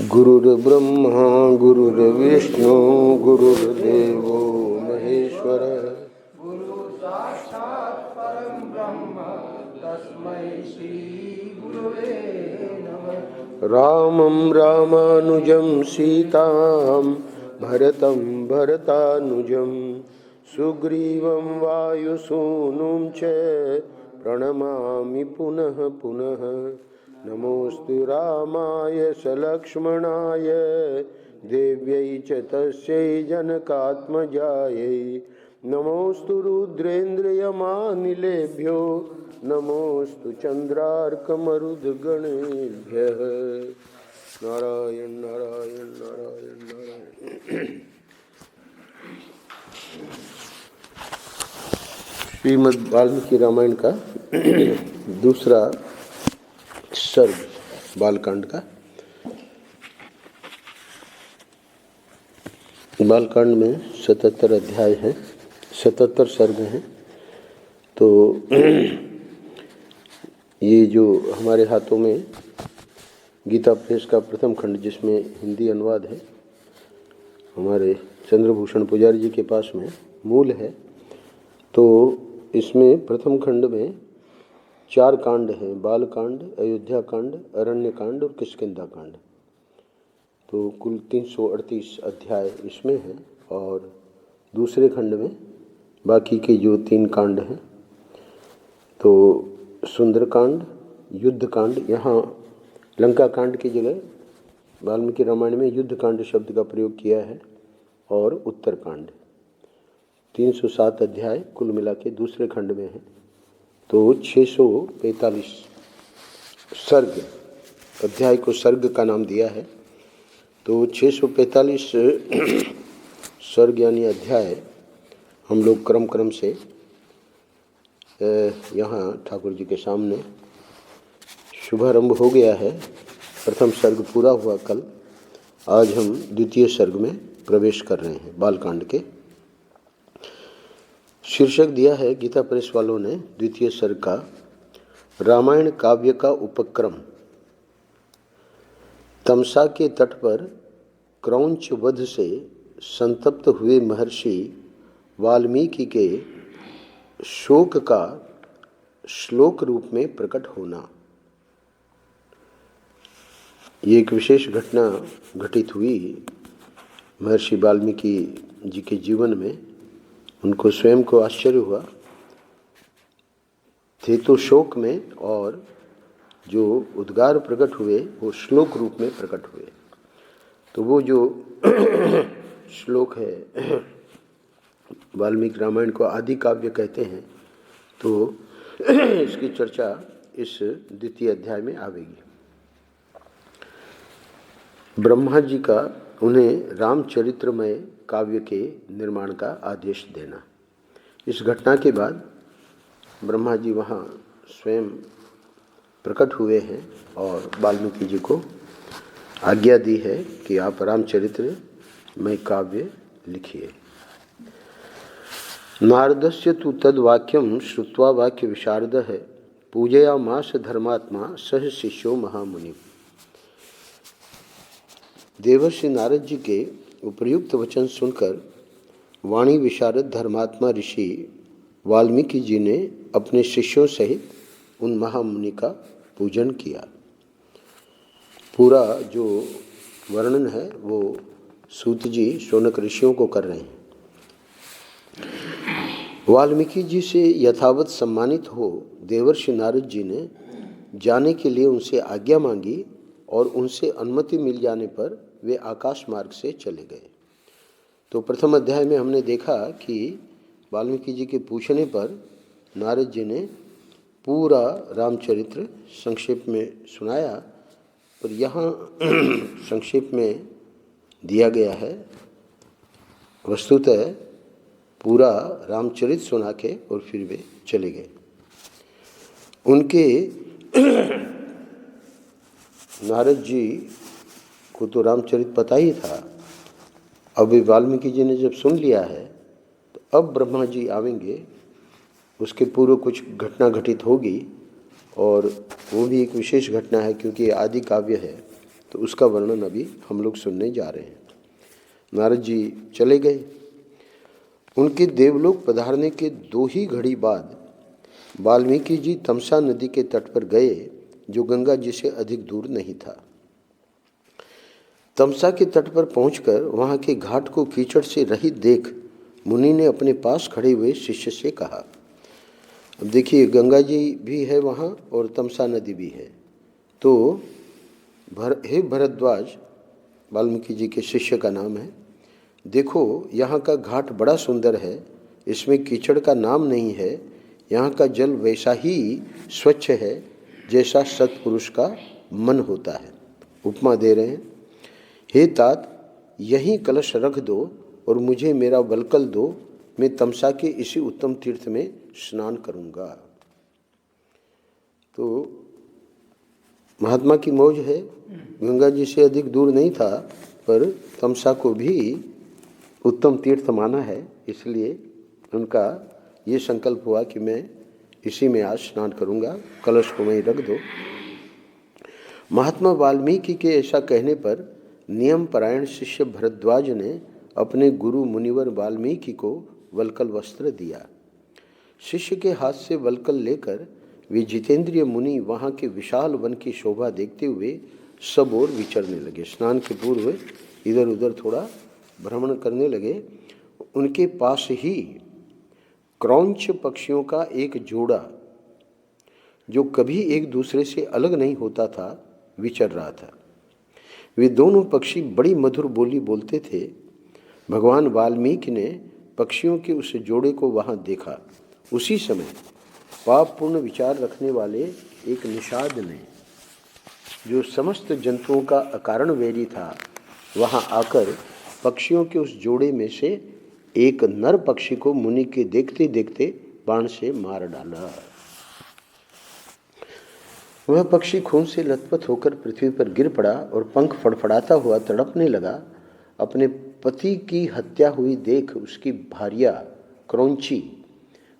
गुरुर्ब्रह्मा गुरुर्विष्णु गुरुर्देवो महेश्वर। गुरु साक्षात् परं ब्रह्म तस्मै श्री गुरुवे नमः। रामं रामानुजं सीतां भरतं भरतानुजं सुग्रीवं वायुसूनुं च प्रणमामि पुनः पुनः। नमोऽस्तु रामाय सलक्ष्मणाय देव्यै च तस्यै जनकात्मजायै। नमोऽस्तु रुद्रेन्द्रयमानिलेभ्यो नमोऽस्तु चन्द्रार्कमरुद्गणेभ्यः। नारायण नारायण नारायण नारायण। श्रीमद् वाल्मीकि रामायण का दूसरा सर्ग बालकांड का। बालकांड में 77 अध्याय हैं, 77 सर्ग हैं। तो ये जो हमारे हाथों में गीता प्रेस का प्रथम खंड, जिसमें हिंदी अनुवाद है, हमारे चंद्रभूषण पुजारी जी के पास में मूल है। तो इसमें प्रथम खंड में 4 कांड हैं, बाल कांड, अयोध्या कांड, अरण्य कांड और किष्किंधा कांड। तो कुल 338 अध्याय इसमें हैं। और दूसरे खंड में बाकी के जो 3 कांड हैं, तो सुंदरकांड, युद्ध कांड, यहाँ लंका कांड की जगह वाल्मीकि रामायण में युद्ध कांड शब्द का प्रयोग किया है, और उत्तरकांड। 307 अध्याय कुल मिला के दूसरे खंड में है। तो 645 सर्ग, अध्याय को सर्ग का नाम दिया है। तो 645 सर्ग यानी अध्याय हम लोग क्रम से यहाँ ठाकुर जी के सामने शुभारंभ हो गया है। प्रथम सर्ग पूरा हुआ कल, आज हम द्वितीय सर्ग में प्रवेश कर रहे हैं बालकांड के। शीर्षक दिया है गीता प्रेस वालों ने द्वितीय सर्ग का, रामायण काव्य का उपक्रम। तमसा के तट पर क्रौंच वध से संतप्त हुए महर्षि वाल्मीकि के शोक का श्लोक रूप में प्रकट होना। ये एक विशेष घटना घटित हुई महर्षि वाल्मीकि जी के जीवन में। उनको स्वयं को आश्चर्य हुआ, थे तो शोक में, और जो उद्गार प्रकट हुए वो श्लोक रूप में प्रकट हुए। तो वो जो श्लोक है, वाल्मीकि रामायण को आदि काव्य कहते हैं। तो इसकी चर्चा इस द्वितीय अध्याय में आवेगी। ब्रह्मा जी का उन्हें रामचरित्रमय काव्य के निर्माण का आदेश देना। इस घटना के बाद ब्रह्मा जी वहाँ स्वयं प्रकट हुए हैं और वाल्मीकि जी को आज्ञा दी है कि आप रामचरित्रमय काव्य लिखिए। नारदस्य तु तद्वाक्यम श्रुत्वा वाक्य विशारदः पूजयामास धर्मात्मा सह शिष्यो महामुनि। देवर्षि नारद जी के उपर्युक्त वचन सुनकर वाणी विशारद धर्मात्मा ऋषि वाल्मीकि जी ने अपने शिष्यों सहित उन महामुनि का पूजन किया। पूरा जो वर्णन है वो सूत जी शौनक ऋषियों को कर रहे हैं। वाल्मीकि जी से यथावत सम्मानित हो देवर्षि नारद जी ने जाने के लिए उनसे आज्ञा मांगी, और उनसे अनुमति मिल जाने पर वे आकाश मार्ग से चले गए। तो प्रथम अध्याय में हमने देखा कि वाल्मीकि जी के पूछने पर नारद जी ने पूरा रामचरित्र संक्षेप में सुनाया, और यहाँ संक्षेप में दिया गया है। वस्तुतः पूरा रामचरित्र सुना के और फिर वे चले गए। उनके नारद जी को तो रामचरित्र पता ही था। अब वाल्मीकि जी ने जब सुन लिया है, तो अब ब्रह्मा जी आवेंगे, उसके पूर्व कुछ घटना घटित होगी, और वो भी एक विशेष घटना है क्योंकि आदि काव्य है। तो उसका वर्णन अभी हम लोग सुनने जा रहे हैं। नारद जी चले गए। उनके देवलोक पधारने के 2 ही घड़ी बाद वाल्मीकि जी तमसा नदी के तट पर गए, जो गंगा जी से अधिक दूर नहीं था। तमसा के तट पर पहुंचकर वहां के घाट को कीचड़ से रहित देख मुनि ने अपने पास खड़े हुए शिष्य से कहा। अब देखिए, गंगा जी भी है वहाँ और तमसा नदी भी है। तो हे भरद्वाज, वाल्मीकि जी के शिष्य का नाम है, देखो यहाँ का घाट बड़ा सुंदर है, इसमें कीचड़ का नाम नहीं है, यहाँ का जल वैसा ही स्वच्छ है जैसा सत्पुरुष का मन होता है। उपमा दे रहे हैं, हे तात, यहीं कलश रख दो और मुझे मेरा वलकल दो, मैं तमसा के इसी उत्तम तीर्थ में स्नान करूँगा। तो महात्मा की मौज है, गंगा जी से अधिक दूर नहीं था, पर तमसा को भी उत्तम तीर्थ माना है, इसलिए उनका ये संकल्प हुआ कि मैं इसी में आज स्नान करूँगा, कलश को वहीं रख दो। महात्मा वाल्मीकि के ऐसा कहने पर नियम परायण शिष्य भरद्वाज ने अपने गुरु मुनिवर वाल्मीकि को वलकल वस्त्र दिया। शिष्य के हाथ से वलकल लेकर वे जितेंद्रिय मुनि वहाँ के विशाल वन की शोभा देखते हुए सब ओर विचरने लगे। स्नान के पूर्व इधर उधर थोड़ा भ्रमण करने लगे। उनके पास ही क्रौंच पक्षियों का एक जोड़ा, जो कभी एक दूसरे से अलग नहीं होता था, विचर रहा था। वे दोनों पक्षी बड़ी मधुर बोली बोलते थे। भगवान वाल्मीकि ने पक्षियों के उस जोड़े को वहाँ देखा। उसी समय पापपूर्ण विचार रखने वाले एक निषाद ने, जो समस्त जंतुओं का अकारण वैरी था, वहाँ आकर पक्षियों के उस जोड़े में से एक नर पक्षी को मुनि के देखते देखते बाण से मार डाला। वह पक्षी खून से लथपथ होकर पृथ्वी पर गिर पड़ा और पंख फड़फड़ाता हुआ तड़पने लगा। अपने पति की हत्या हुई देख उसकी भार्या क्रौंची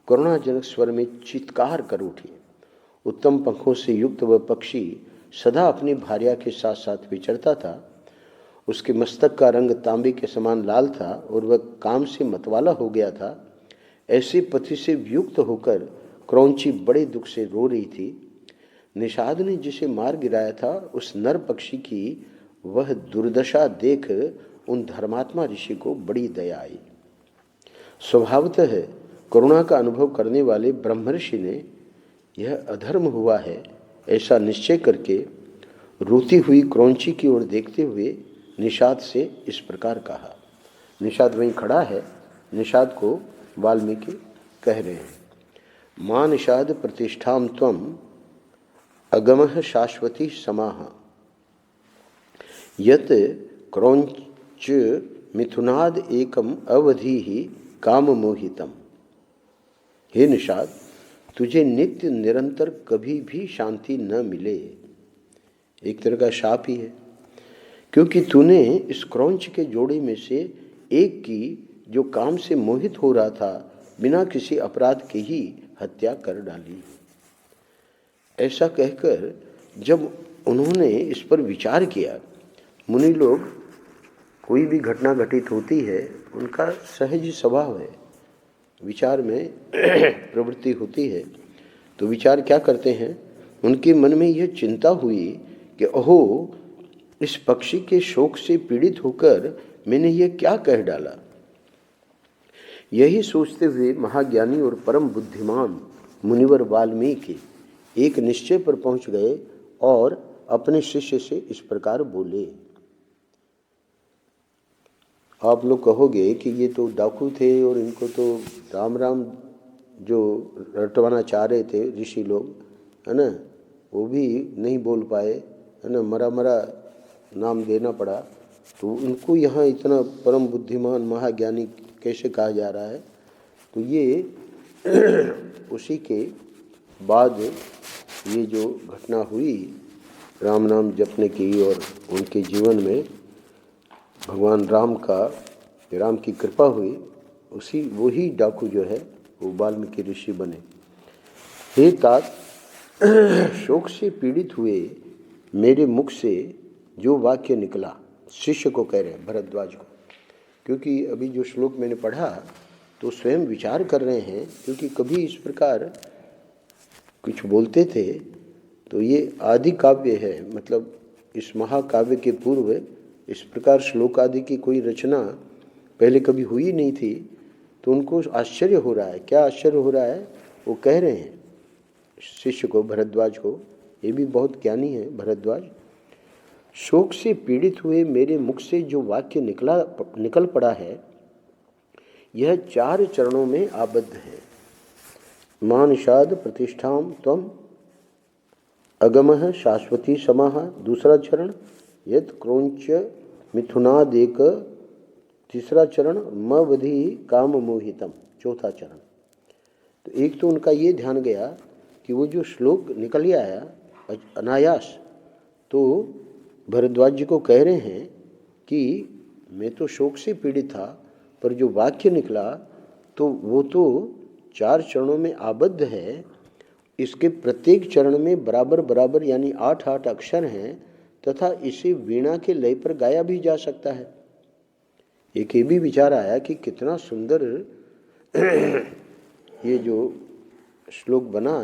करुणाजनक स्वर में चित्कार कर उठी। उत्तम पंखों से युक्त वह पक्षी सदा अपनी भार्या के साथ साथ विचरता था। उसके मस्तक का रंग तांबे के समान लाल था और वह काम से मतवाला हो गया था। ऐसे पति से वियुक्त होकर क्रौंची बड़े दुख से रो रही थी। निषाद ने जिसे मार गिराया था, उस नर पक्षी की वह दुर्दशा देख उन धर्मात्मा ऋषि को बड़ी दया आई। स्वभावतः करुणा का अनुभव करने वाले ब्रह्मर्षि ने यह अधर्म हुआ है ऐसा निश्चय करके रोती हुई क्रौंची की ओर देखते हुए निषाद से इस प्रकार कहा। निषाद वहीं खड़ा है। निषाद को वाल्मीकि कह रहे हैं, माँ निषाद प्रतिष्ठाम त्वम अगमः शाश्वती समाह यत क्रौंच मिथुनाद एकम अवधि ही काम मोहितम। हे निषाद, तुझे नित्य निरंतर कभी भी शांति न मिले। एक तरह का शाप ही है, क्योंकि तूने इस क्रौंच के जोड़े में से एक की, जो काम से मोहित हो रहा था, बिना किसी अपराध के ही हत्या कर डाली। ऐसा कहकर जब उन्होंने इस पर विचार किया, मुनि लोग कोई भी घटना घटित होती है, उनका सहज स्वभाव है, विचार में प्रवृत्ति होती है। तो विचार क्या करते हैं, उनके मन में यह चिंता हुई कि ओहो, इस पक्षी के शोक से पीड़ित होकर मैंने यह क्या कह डाला। यही सोचते हुए महाज्ञानी और परम बुद्धिमान मुनिवर वाल्मीकि एक निश्चय पर पहुंच गए और अपने शिष्य से इस प्रकार बोले। आप लोग कहोगे कि ये तो डाकू थे और इनको तो राम राम जो रटवाना चाह रहे थे ऋषि लोग, है ना, वो भी नहीं बोल पाए, है ना, मरा मरा नाम देना पड़ा। तो उनको यहाँ इतना परम बुद्धिमान महाज्ञानी कैसे कहा जा रहा है। तो ये उसी के बाद ये जो घटना हुई राम नाम जपने की और उनके जीवन में भगवान राम की कृपा हुई, उसी वही डाकू जो है वो वाल्मीकि ऋषि बने। हे तात, शोक से पीड़ित हुए मेरे मुख से जो वाक्य निकला, शिष्य को कह रहे हैं, भरद्वाज को। क्योंकि अभी जो श्लोक मैंने पढ़ा तो स्वयं विचार कर रहे हैं, क्योंकि कभी इस प्रकार कुछ बोलते थे तो ये आदि काव्य है, मतलब इस महाकाव्य के पूर्व इस प्रकार श्लोक आदि की कोई रचना पहले कभी हुई नहीं थी। तो उनको आश्चर्य हो रहा है। क्या आश्चर्य हो रहा है? वो कह रहे हैं शिष्य को, भरद्वाज को, ये भी बहुत ज्ञानी है भरद्वाज। शोक से पीड़ित हुए मेरे मुख से जो वाक्य निकल पड़ा है, यह 4 चरणों में आबद्ध है। मानषाद प्रतिष्ठाम त्वम अगमः शाश्वती समाह, दूसरा चरण। यत क्रोंच मिथुनादेक, तीसरा चरण। मवधि काम मोहितम, चौथा चरण। तो एक तो उनका ये ध्यान गया कि वो जो श्लोक निकल ही आया अनायास, तो भरद्वाज जी को कह रहे हैं कि मैं तो शोक से पीड़ित था, पर जो वाक्य निकला तो वो तो 4 चरणों में आबद्ध है। इसके प्रत्येक चरण में बराबर बराबर यानी 8-8 अक्षर हैं, तथा इसे वीणा के लय पर गाया भी जा सकता है। एक ये भी विचार आया कि कितना सुंदर ये जो श्लोक बना,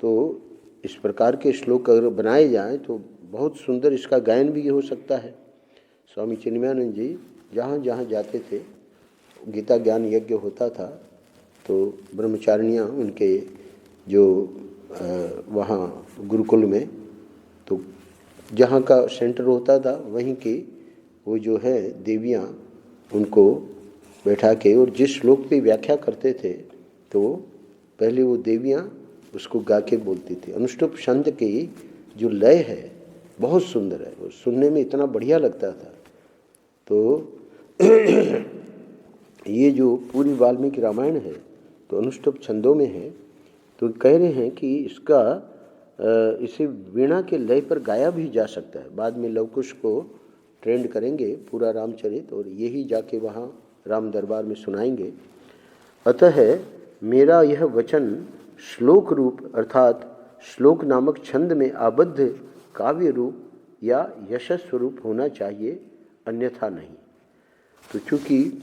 तो इस प्रकार के श्लोक अगर बनाए जाएं तो बहुत सुंदर इसका गायन भी हो सकता है। स्वामी चिन्मयानंद जी जहाँ जहाँ जाते थे, गीता ज्ञान यज्ञ होता था, तो ब्रह्मचारिणियाँ उनके जो वहाँ गुरुकुल में, तो जहाँ का सेंटर होता था वहीं की वो जो है देवियाँ उनको बैठा के, और जिस श्लोक पे व्याख्या करते थे तो पहले वो देवियाँ उसको गा के बोलती थी। अनुष्टुप छंद की जो लय है बहुत सुंदर है, वो सुनने में इतना बढ़िया लगता था। तो ये जो पूरी वाल्मीकि रामायण है तो अनुष्टुप छंदों में है। तो कह रहे हैं कि इसे वीणा के लय पर गाया भी जा सकता है। बाद में लवकुश को ट्रेंड करेंगे पूरा रामचरित, और यही जाके वहाँ राम दरबार में सुनाएंगे। अतः मेरा यह वचन श्लोक रूप अर्थात श्लोक नामक छंद में आबद्ध काव्य रूप या यशस्व स्वरूप होना चाहिए, अन्यथा नहीं। तो चूँकि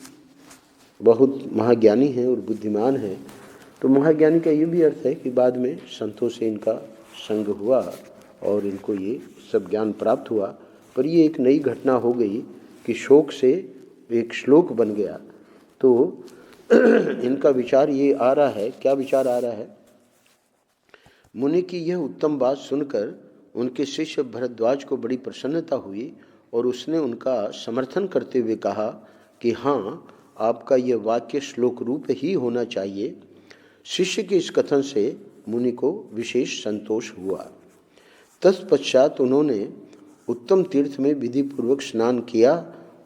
बहुत महाज्ञानी है और बुद्धिमान है, तो महाज्ञानी का ये भी अर्थ है कि बाद में संतों से इनका संग हुआ और इनको ये सब ज्ञान प्राप्त हुआ। पर ये एक नई घटना हो गई कि शोक से एक श्लोक बन गया। तो इनका विचार ये आ रहा है, क्या विचार आ रहा है? मुनि की यह उत्तम बात सुनकर उनके शिष्य भरद्वाज को बड़ी प्रसन्नता हुई, और उसने उनका समर्थन करते हुए कहा कि हाँ, आपका यह वाक्य श्लोक रूप ही होना चाहिए। शिष्य के इस कथन से मुनि को विशेष संतोष हुआ। तत्पश्चात उन्होंने उत्तम तीर्थ में विधि पूर्वक स्नान किया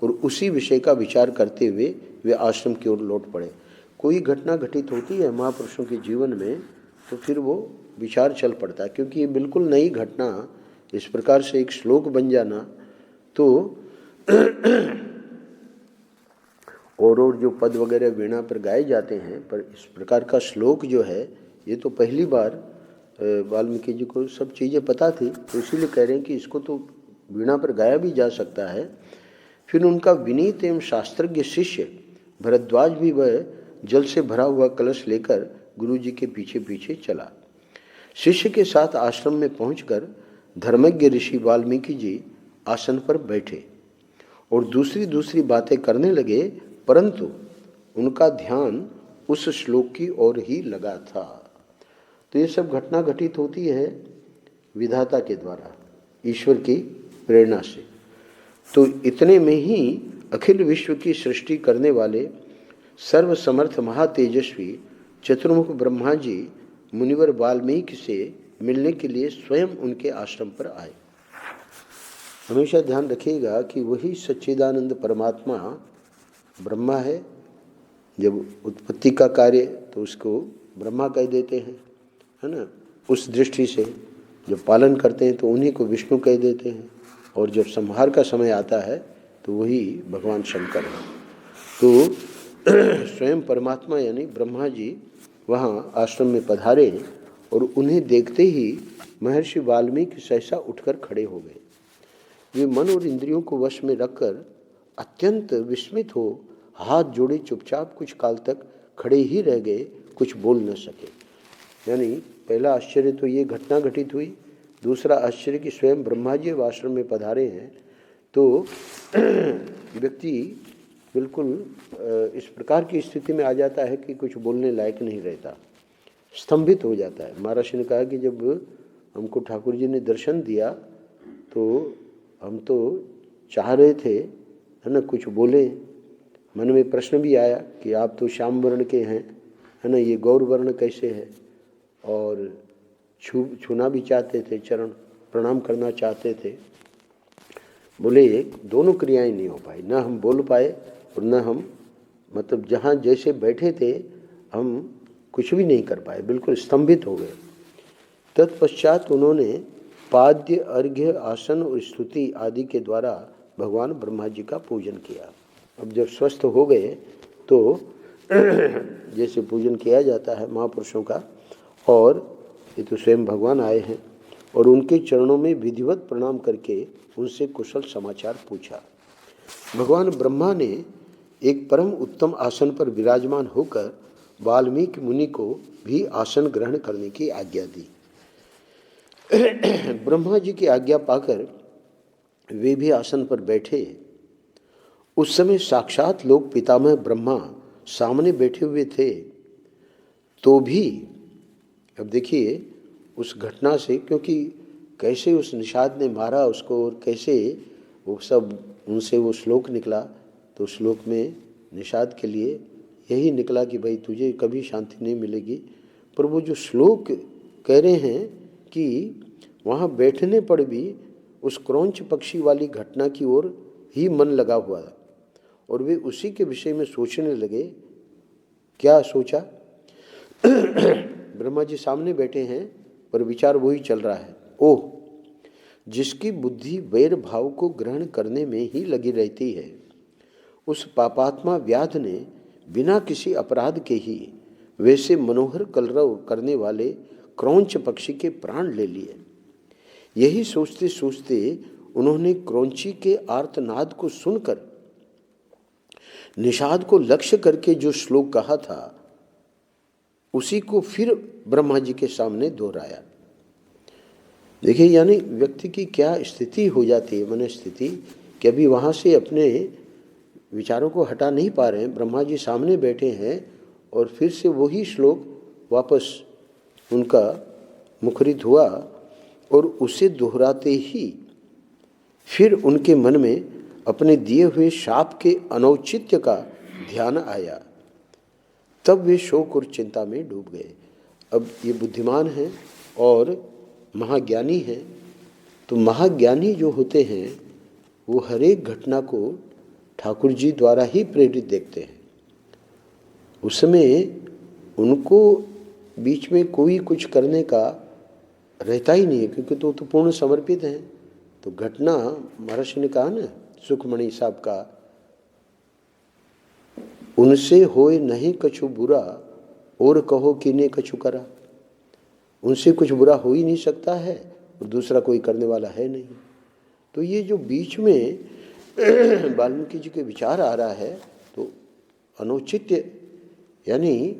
और उसी विषय का विचार करते हुए वे आश्रम की ओर लौट पड़े। कोई घटना घटित होती है महापुरुषों के जीवन में तो फिर वो विचार चल पड़ता है, क्योंकि ये बिल्कुल नई घटना, इस प्रकार से एक श्लोक बन जाना। तो और जो पद वगैरह वीणा पर गाए जाते हैं, पर इस प्रकार का श्लोक जो है ये तो पहली बार वाल्मीकि जी को सब चीज़ें पता थी, तो इसीलिए कह रहे हैं कि इसको तो वीणा पर गाया भी जा सकता है। फिर उनका विनीत एवं शास्त्रज्ञ शिष्य भरद्वाज भी वह जल से भरा हुआ कलश लेकर गुरु जी के पीछे पीछे चला। शिष्य के साथ आश्रम में पहुंचकर धर्मज्ञ ऋषि वाल्मीकि जी आसन पर बैठे और दूसरी दूसरी बातें करने लगे, परंतु उनका ध्यान उस श्लोक की ओर ही लगा था। तो ये सब घटना घटित होती है विधाता के द्वारा, ईश्वर की प्रेरणा से। तो इतने में ही अखिल विश्व की सृष्टि करने वाले सर्वसमर्थ महातेजस्वी चतुर्मुख ब्रह्मा जी मुनिवर वाल्मीकि से मिलने के लिए स्वयं उनके आश्रम पर आए। हमेशा ध्यान रखिएगा कि वही सच्चिदानंद परमात्मा ब्रह्मा है। जब उत्पत्ति का कार्य तो उसको ब्रह्मा कह देते हैं, है ना। उस दृष्टि से जब पालन करते हैं तो उन्हीं को विष्णु कह देते हैं, और जब संहार का समय आता है तो वही भगवान शंकर है। तो स्वयं परमात्मा यानी ब्रह्मा जी वहाँ आश्रम में पधारे और उन्हें देखते ही महर्षि वाल्मीकि सहसा उठकर खड़े हो गए। वे मन और इंद्रियों को वश में रखकर अत्यंत विस्मित हो हाथ जोड़े चुपचाप कुछ काल तक खड़े ही रह गए, कुछ बोल न सके। यानी पहला आश्चर्य तो ये घटना घटित हुई, दूसरा आश्चर्य कि स्वयं ब्रह्मा जी आश्रम में पधारे हैं। तो व्यक्ति बिल्कुल इस प्रकार की स्थिति में आ जाता है कि कुछ बोलने लायक नहीं रहता, स्तंभित हो जाता है। महाराज ने कहा कि जब हमको ठाकुर जी ने दर्शन दिया तो हम तो चाह रहे थे, है ना, कुछ बोले। मन में प्रश्न भी आया कि आप तो श्याम वर्ण के हैं, है ना, ये गौर वर्ण कैसे है। और छूना भी चाहते थे, चरण प्रणाम करना चाहते थे। बोले दोनों क्रियाएं नहीं हो पाई, ना हम बोल पाए और न हम मतलब जहाँ जैसे बैठे थे हम कुछ भी नहीं कर पाए, बिल्कुल स्तंभित हो गए। तत्पश्चात उन्होंने पाद्य, अर्घ्य, आसन और स्तुति आदि के द्वारा भगवान ब्रह्मा जी का पूजन किया। अब जब स्वस्थ हो गए तो जैसे पूजन किया जाता है महापुरुषों का, और ये तो स्वयं भगवान आए हैं, और उनके चरणों में विधिवत प्रणाम करके उनसे कुशल समाचार पूछा। भगवान ब्रह्मा ने एक परम उत्तम आसन पर विराजमान होकर वाल्मीकि मुनि को भी आसन ग्रहण करने की आज्ञा दी। ब्रह्मा जी की आज्ञा पाकर वे भी आसन पर बैठे। उस समय साक्षात लोक पितामह ब्रह्मा सामने बैठे हुए थे। तो भी अब देखिए उस घटना से, क्योंकि कैसे उस निषाद ने मारा उसको और कैसे वो सब उनसे वो श्लोक निकला, तो श्लोक में निषाद के लिए यही निकला कि भाई तुझे कभी शांति नहीं मिलेगी। पर वो जो श्लोक कह रहे हैं कि वहाँ बैठने पर भी उस क्रौंच पक्षी वाली घटना की ओर ही मन लगा हुआ था, और वे उसी के विषय में सोचने लगे। क्या सोचा? ब्रह्मा जी सामने बैठे हैं पर विचार वही चल रहा है। ओह, जिसकी बुद्धि वैर भाव को ग्रहण करने में ही लगी रहती है, उस पापात्मा व्याध ने बिना किसी अपराध के ही वैसे मनोहर कलरव करने वाले क्रौंच पक्षी के प्राण ले लिए। यही सोचते सोचते उन्होंने क्रौंची के आर्तनाद को सुनकर निषाद को लक्ष्य करके जो श्लोक कहा था उसी को फिर ब्रह्मा जी के सामने दोहराया। देखिए, यानी व्यक्ति की क्या स्थिति हो जाती है, मन स्थिति, कि अभी वहाँ से अपने विचारों को हटा नहीं पा रहे हैं। ब्रह्मा जी सामने बैठे हैं और फिर से वही श्लोक वापस उनका मुखरित हुआ, और उसे दोहराते ही फिर उनके मन में अपने दिए हुए शाप के अनौचित्य का ध्यान आया। तब वे शोक और चिंता में डूब गए। अब ये बुद्धिमान हैं और महाज्ञानी हैं, तो महाज्ञानी जो होते हैं वो हर एक घटना को ठाकुर जी द्वारा ही प्रेरित देखते हैं। उसमें उनको बीच में कोई कुछ करने का रहता ही नहीं है, क्योंकि तो पूर्ण समर्पित हैं। तो घटना महर्षि ने कहा ना, सुखमणि साहब का, उनसे होए नहीं कछु बुरा और कहो किने कछु करा। उनसे कुछ बुरा हो ही नहीं सकता है और दूसरा कोई करने वाला है नहीं। तो ये जो बीच में वाल्मीकि जी के विचार आ रहा है, तो अनुचित्य, यानी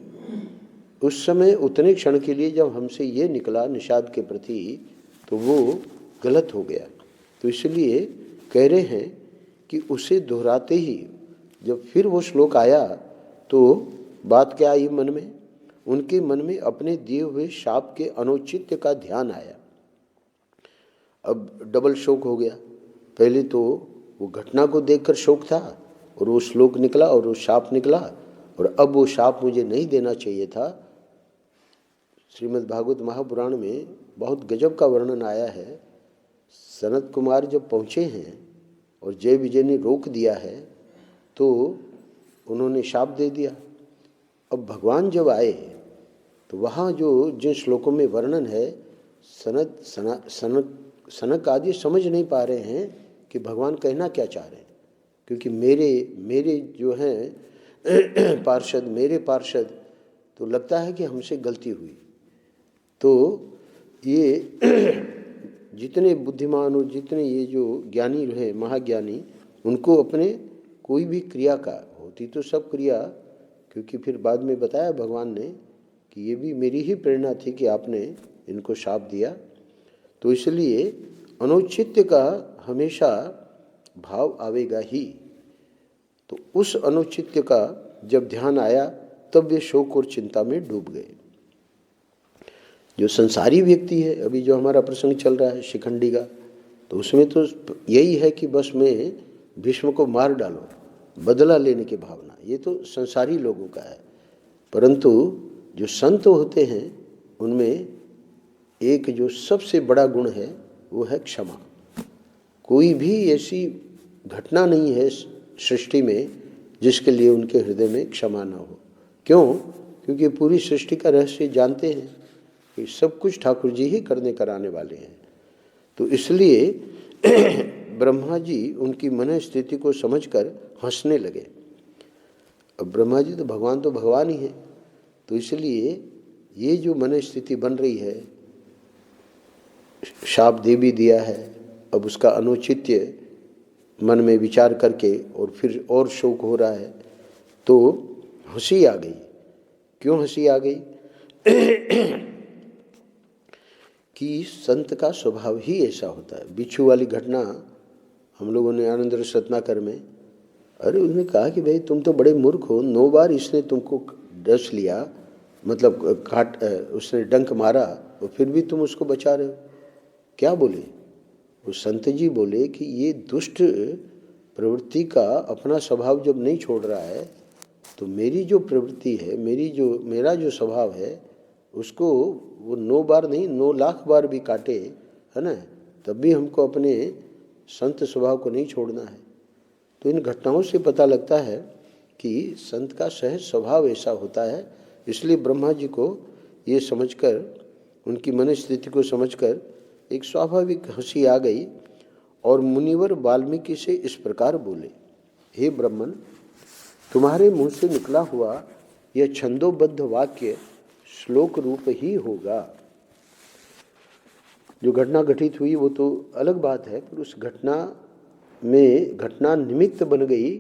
उस समय उतने क्षण के लिए जब हमसे ये निकला निषाद के प्रति, तो वो गलत हो गया। तो इसलिए कह रहे हैं कि उसे दोहराते ही जब फिर वो श्लोक आया तो बात क्या आई मन में? उनके मन में अपने दिए हुए शाप के अनौचित्य का ध्यान आया। अब डबल शोक हो गया। पहले तो वो घटना को देखकर शोक था, और वो श्लोक निकला और वो शाप निकला, और अब वो शाप मुझे नहीं देना चाहिए था। श्रीमद् भागवत महापुराण में बहुत गजब का वर्णन आया है। सनत कुमार जब पहुँचे हैं और जय विजय ने रोक दिया है, तो उन्होंने शाप दे दिया। अब भगवान जब आए तो वहाँ जो जिन श्लोकों में वर्णन है, सनक आदि समझ नहीं पा रहे हैं कि भगवान कहना क्या चाह रहे हैं, क्योंकि मेरे जो हैं पार्षद, मेरे पार्षद, तो लगता है कि हमसे गलती हुई। तो ये जितने बुद्धिमान और जितने ये जो ज्ञानी रहे महाज्ञानी, उनको अपने कोई भी क्रिया का होती तो सब क्रिया, क्योंकि फिर बाद में बताया भगवान ने कि ये भी मेरी ही प्रेरणा थी कि आपने इनको शाप दिया, तो इसलिए अनुचित्य का हमेशा भाव आवेगा ही। तो उस अनुचित्य का जब ध्यान आया तब वे शोक और चिंता में डूब गए। जो संसारी व्यक्ति है, अभी जो हमारा प्रसंग चल रहा है शिखंडी का, तो उसमें तो यही है कि बस मैं भीष्म को मार डालो, बदला लेने की भावना, ये तो संसारी लोगों का है। परंतु जो संत होते हैं उनमें एक जो सबसे बड़ा गुण है वो है क्षमा। कोई भी ऐसी घटना नहीं है सृष्टि में जिसके लिए उनके हृदय में क्षमा ना हो। क्यों? क्योंकि पूरी सृष्टि का रहस्य जानते हैं कि सब कुछ ठाकुर जी ही करने कराने वाले हैं। तो इसलिए ब्रह्मा जी उनकी मन स्थिति को समझकर हंसने लगे। अब ब्रह्मा जी तो भगवान ही है, तो इसलिए ये जो मन स्थिति बन रही है, शाप दे भी दिया है, अब उसका अनुचित्य मन में विचार करके और फिर और शोक हो रहा है, तो हंसी आ गई। क्यों हंसी आ गई? कि संत का स्वभाव ही ऐसा होता है। बिच्छू वाली घटना हम लोगों ने आनंद रस रत्नाकर में, अरे उसने कहा कि भाई तुम तो बड़े मूर्ख हो, 9 बार इसने तुमको डस लिया, मतलब काट, उसने डंक मारा और फिर भी तुम उसको बचा रहे हो। क्या बोले वो संत जी? बोले कि ये दुष्ट प्रवृत्ति का अपना स्वभाव जब नहीं छोड़ रहा है, तो मेरी जो प्रवृत्ति है, मेरा जो स्वभाव है, उसको वो 9 बार नहीं 9 लाख बार भी काटे, है ना, तब भी हमको अपने संत स्वभाव को नहीं छोड़ना है। तो इन घटनाओं से पता लगता है कि संत का सहज स्वभाव ऐसा होता है। इसलिए ब्रह्मा जी को ये समझकर, उनकी मन स्थिति को समझकर एक स्वाभाविक हंसी आ गई और मुनिवर वाल्मीकि से इस प्रकार बोले, हे ब्राह्मण, तुम्हारे मुंह से निकला हुआ यह छंदोबद्ध वाक्य श्लोक रूप ही होगा। जो घटना घटित हुई वो तो अलग बात है, पर उस घटना में घटना निमित्त बन गई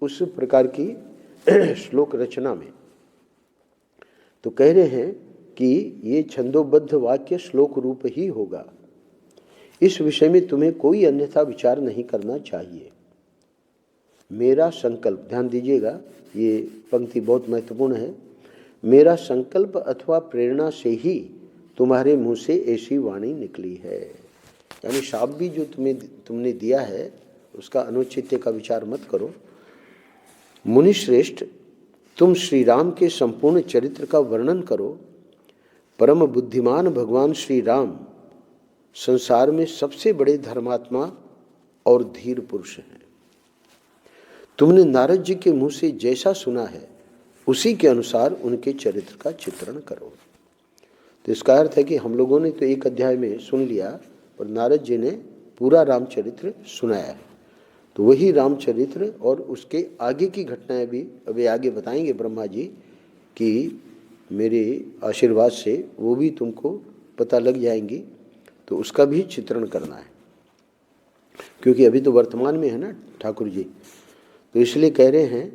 उस प्रकार की श्लोक रचना में। तो कह रहे हैं कि ये छंदोबद्ध वाक्य श्लोक रूप ही होगा। इस विषय में तुम्हें कोई अन्यथा विचार नहीं करना चाहिए। मेरा संकल्प, ध्यान दीजिएगा, ये पंक्ति बहुत महत्वपूर्ण है। मेरा संकल्प अथवा प्रेरणा से ही तुम्हारे मुंह से ऐसी वाणी निकली है। यानी शाप भी जो तुमने दिया है उसका अनुचित्य का विचार मत करो। मुनि श्रेष्ठ, तुम श्री राम के संपूर्ण चरित्र का वर्णन करो। परम बुद्धिमान भगवान श्री राम संसार में सबसे बड़े धर्मात्मा और धीर पुरुष हैं। तुमने नारद जी के मुंह से जैसा सुना है उसी के अनुसार उनके चरित्र का चित्रण करो। तो इसका अर्थ है कि हम लोगों ने तो एक अध्याय में सुन लिया, पर नारद जी ने पूरा रामचरित्र सुनाया है। तो वही रामचरित्र और उसके आगे की घटनाएं भी अभी आगे बताएंगे ब्रह्मा जी, कि मेरे आशीर्वाद से वो भी तुमको पता लग जाएंगी। तो उसका भी चित्रण करना है, क्योंकि अभी तो वर्तमान में है ना ठाकुर जी। तो इसलिए कह रहे हैं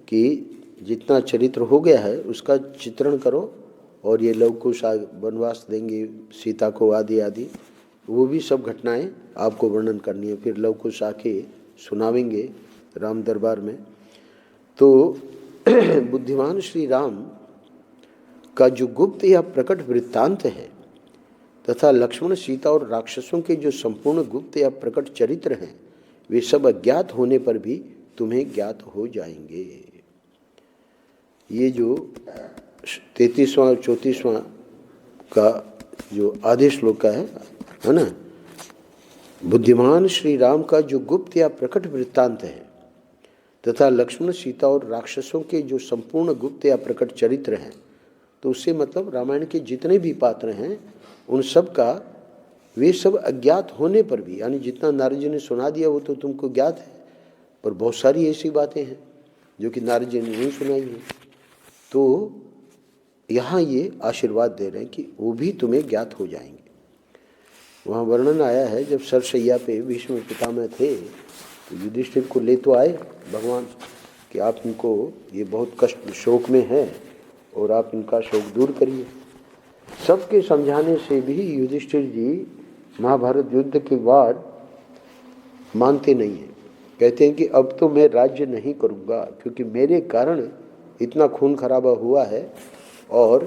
कि जितना चरित्र हो गया है उसका चित्रण करो, और ये लव कुश वनवास देंगे सीता को आदि आदि, वो भी सब घटनाएं आपको वर्णन करनी है। फिर लव कुश आके सुनावेंगे राम दरबार में। तो बुद्धिमान श्री राम का जो गुप्त या प्रकट वृत्तांत है तथा लक्ष्मण सीता और राक्षसों के जो संपूर्ण गुप्त या प्रकट चरित्र हैं, वे सब अज्ञात होने पर भी तुम्हें ज्ञात हो जाएंगे। ये जो 33वां और 34वां का जो आधे श्लोक का है ना, बुद्धिमान श्री राम का जो गुप्त या प्रकट वृत्तांत है तथा लक्ष्मण सीता और राक्षसों के जो संपूर्ण गुप्त या प्रकट चरित्र हैं, तो उससे मतलब रामायण के जितने भी पात्र हैं उन सब का, वे सब अज्ञात होने पर भी, यानी जितना नारद जी ने सुना दिया वो तो तुमको ज्ञात है, पर बहुत सारी ऐसी बातें हैं जो कि नारद जी ने नहीं सुनाई है। तो यहाँ ये आशीर्वाद दे रहे हैं कि वो भी तुम्हें ज्ञात हो जाएंगे। वहाँ वर्णन आया है जब सरसैया पे भीष्म पितामह थे तो युधिष्ठिर को ले तो आए भगवान कि आप इनको, ये बहुत कष्ट शोक में है और आप इनका शोक दूर करिए। सबके समझाने से भी युधिष्ठिर जी महाभारत युद्ध के बाद मानते नहीं हैं। कहते हैं कि अब तो मैं राज्य नहीं करूँगा क्योंकि मेरे कारण इतना खून खराबा हुआ है और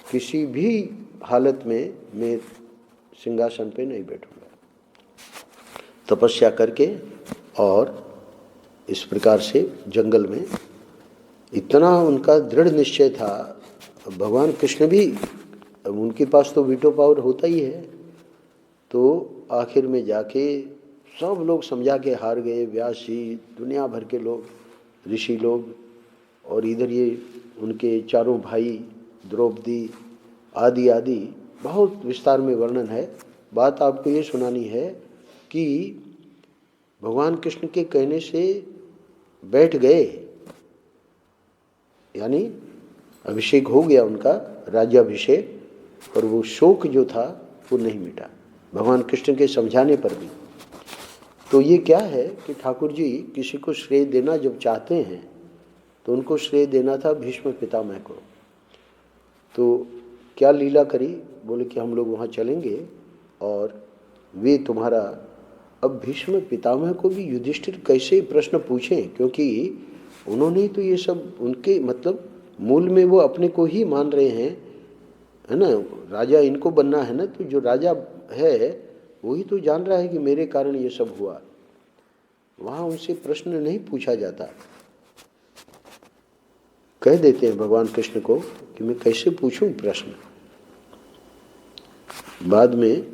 किसी भी हालत में मैं सिंहासन पे नहीं बैठूंगा। तपस्या करके और इस प्रकार से जंगल में इतना उनका दृढ़ निश्चय था। भगवान कृष्ण भी, उनके पास तो वीटो पावर होता ही है, तो आखिर में जाके सब लोग समझा के हार गए। व्यास जी, दुनिया भर के लोग, ऋषि लोग, और इधर ये उनके चारों भाई द्रौपदी आदि आदि, बहुत विस्तार में वर्णन है। बात आपको ये सुनानी है कि भगवान कृष्ण के कहने से बैठ गए, यानी अभिषेक हो गया उनका, राज्याभिषेक, पर वो शोक जो था वो नहीं मिटा भगवान कृष्ण के समझाने पर भी। तो ये क्या है कि ठाकुर जी किसी को श्रेय देना जब चाहते हैं तो उनको श्रेय देना था भीष्म पितामह को। तो क्या लीला करी, बोले कि हम लोग वहाँ चलेंगे और वे तुम्हारा, अब भीष्म पितामह को भी युधिष्ठिर कैसे प्रश्न पूछें, क्योंकि उन्होंने तो ये सब, उनके मतलब मूल में वो अपने को ही मान रहे हैं, है ना, राजा इनको बनना है ना, तो जो राजा है वही तो जान रहा है कि मेरे कारण ये सब हुआ। वहाँ उनसे प्रश्न नहीं पूछा जाता। कह देते हैं भगवान कृष्ण को कि मैं कैसे पूछूं प्रश्न। बाद में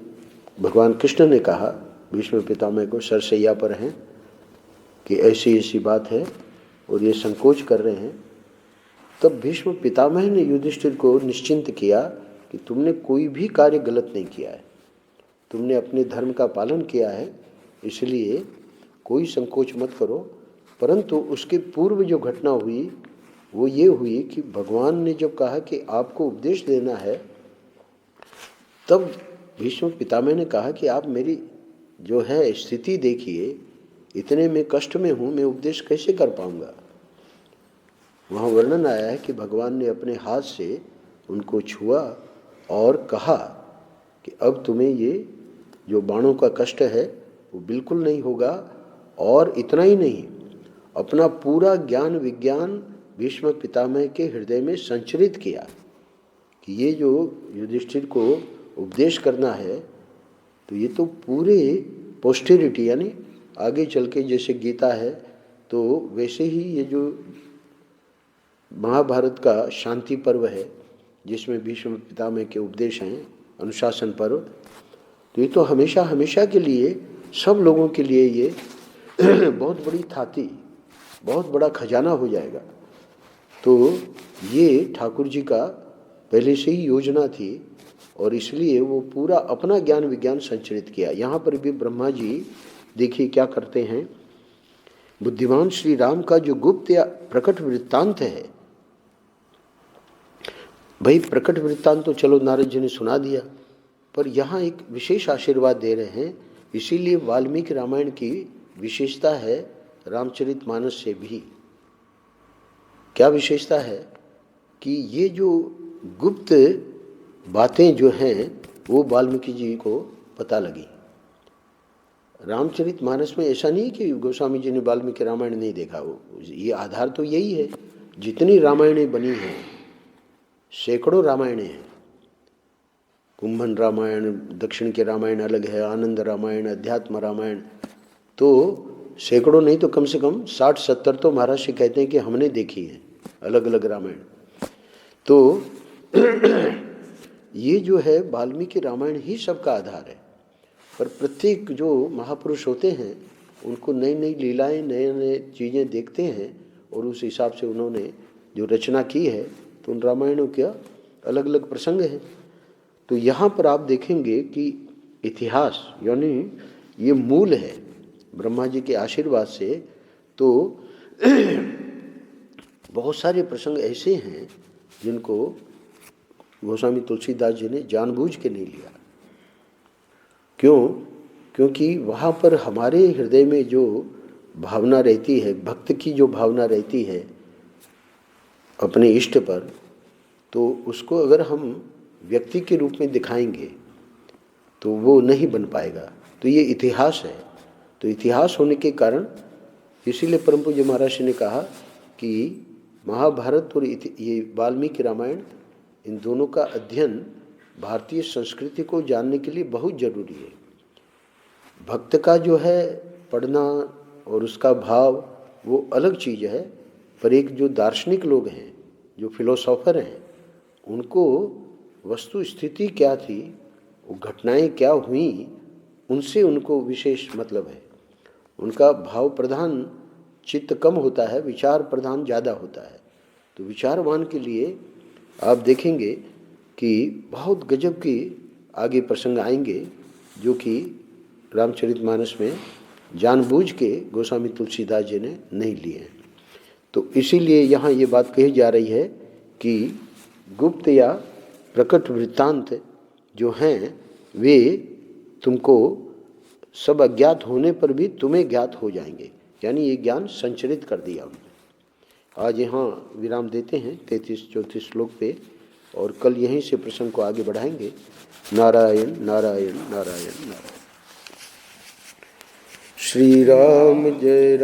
भगवान कृष्ण ने कहा भीष्म पितामह को, सरसैया पर हैं कि ऐसी ऐसी बात है और ये संकोच कर रहे हैं। तब भीष्म पितामह ने युधिष्ठिर को निश्चिंत किया कि तुमने कोई भी कार्य गलत नहीं किया है, तुमने अपने धर्म का पालन किया है, इसलिए कोई संकोच मत करो। परंतु उसके पूर्व जो घटना हुई वो ये हुई कि भगवान ने जब कहा कि आपको उपदेश देना है, तब भीष्म पितामह ने कहा कि आप मेरी जो है स्थिति देखिए, इतने में कष्ट में हूँ, मैं उपदेश कैसे कर पाऊँगा। वहाँ वर्णन आया है कि भगवान ने अपने हाथ से उनको छुआ और कहा कि अब तुम्हें ये जो बाणों का कष्ट है वो बिल्कुल नहीं होगा। और इतना ही नहीं, अपना पूरा ज्ञान विज्ञान भीष्म पितामह के हृदय में संचरित किया कि ये जो युधिष्ठिर को उपदेश करना है तो ये तो पूरे पोस्टेरिटी, यानी आगे चल के जैसे गीता है तो वैसे ही ये जो महाभारत का शांति पर्व है जिसमें भीष्म पितामह के उपदेश हैं, अनुशासन पर्व, तो ये तो हमेशा हमेशा के लिए सब लोगों के लिए ये बहुत बड़ी थाती, बहुत बड़ा खजाना हो जाएगा। तो ये ठाकुर जी का पहले से ही योजना थी और इसलिए वो पूरा अपना ज्ञान विज्ञान संचरित किया। यहाँ पर भी ब्रह्मा जी देखिए क्या करते हैं, बुद्धिमान श्री राम का जो गुप्त या प्रकट वृत्तांत है, भाई प्रकट वृत्तांत तो चलो नारद जी ने सुना दिया, पर यहाँ एक विशेष आशीर्वाद दे रहे हैं। इसीलिए वाल्मीकि रामायण की विशेषता है रामचरितमानस से भी। क्या विशेषता है कि ये जो गुप्त बातें जो हैं वो वाल्मीकि जी को पता लगी। रामचरितमानस में ऐसा नहीं कि गोस्वामी जी ने वाल्मीकि रामायण नहीं देखा, वो ये आधार तो यही है। जितनी रामायणें बनी हैं, सैकड़ों रामायणें हैं, कुंभन रामायण, दक्षिण के रामायण अलग है, आनंद रामायण, अध्यात्म रामायण, तो सैकड़ों नहीं तो कम से कम 60-70 तो महर्षि कहते हैं कि हमने देखी है अलग अलग रामायण। तो ये जो है वाल्मीकि रामायण ही सबका आधार है। पर प्रत्येक जो महापुरुष होते हैं उनको नई नई लीलाएं, नए नए चीज़ें देखते हैं और उस हिसाब से उन्होंने जो रचना की है, तो उन रामायणों का अलग अलग प्रसंग है। तो यहाँ पर आप देखेंगे कि इतिहास यानी ये मूल है ब्रह्मा जी के आशीर्वाद से। तो बहुत सारे प्रसंग ऐसे हैं जिनको गोस्वामी तुलसीदास जी ने जानबूझ के नहीं लिया। क्यों? क्योंकि वहाँ पर हमारे हृदय में जो भावना रहती है, भक्त की जो भावना रहती है अपने इष्ट पर, तो उसको अगर हम व्यक्ति के रूप में दिखाएंगे तो वो नहीं बन पाएगा। तो ये इतिहास है। तो इतिहास होने के कारण इसीलिए परम पूज्य महाराज ने कहा कि महाभारत और ये वाल्मीकि रामायण, इन दोनों का अध्ययन भारतीय संस्कृति को जानने के लिए बहुत जरूरी है। भक्त का जो है पढ़ना और उसका भाव वो अलग चीज़ है, पर एक जो दार्शनिक लोग हैं, जो फिलोसोफर हैं, उनको वस्तु स्थिति क्या थी, वो घटनाएं क्या हुई, उनसे उनको विशेष मतलब है। उनका भाव प्रधान चित्त कम होता है, विचार प्रधान ज़्यादा होता है। तो विचारवान के लिए आप देखेंगे कि बहुत गजब के आगे प्रसंग आएंगे जो कि रामचरितमानस में जानबूझ के गोस्वामी तुलसीदास जी ने नहीं लिए हैं। तो इसीलिए यहाँ ये बात कही जा रही है कि गुप्त या प्रकट वृत्तांत जो हैं वे तुमको सब अज्ञात होने पर भी तुम्हें ज्ञात हो जाएंगे, यानी ये ज्ञान संचरित कर दिया उन्होंने। आज यहाँ विराम देते हैं 33-34 श्लोक पे, और कल यहीं से प्रसंग को आगे बढ़ाएंगे। नारायण नारायण नारायण नारायण। श्री राम जय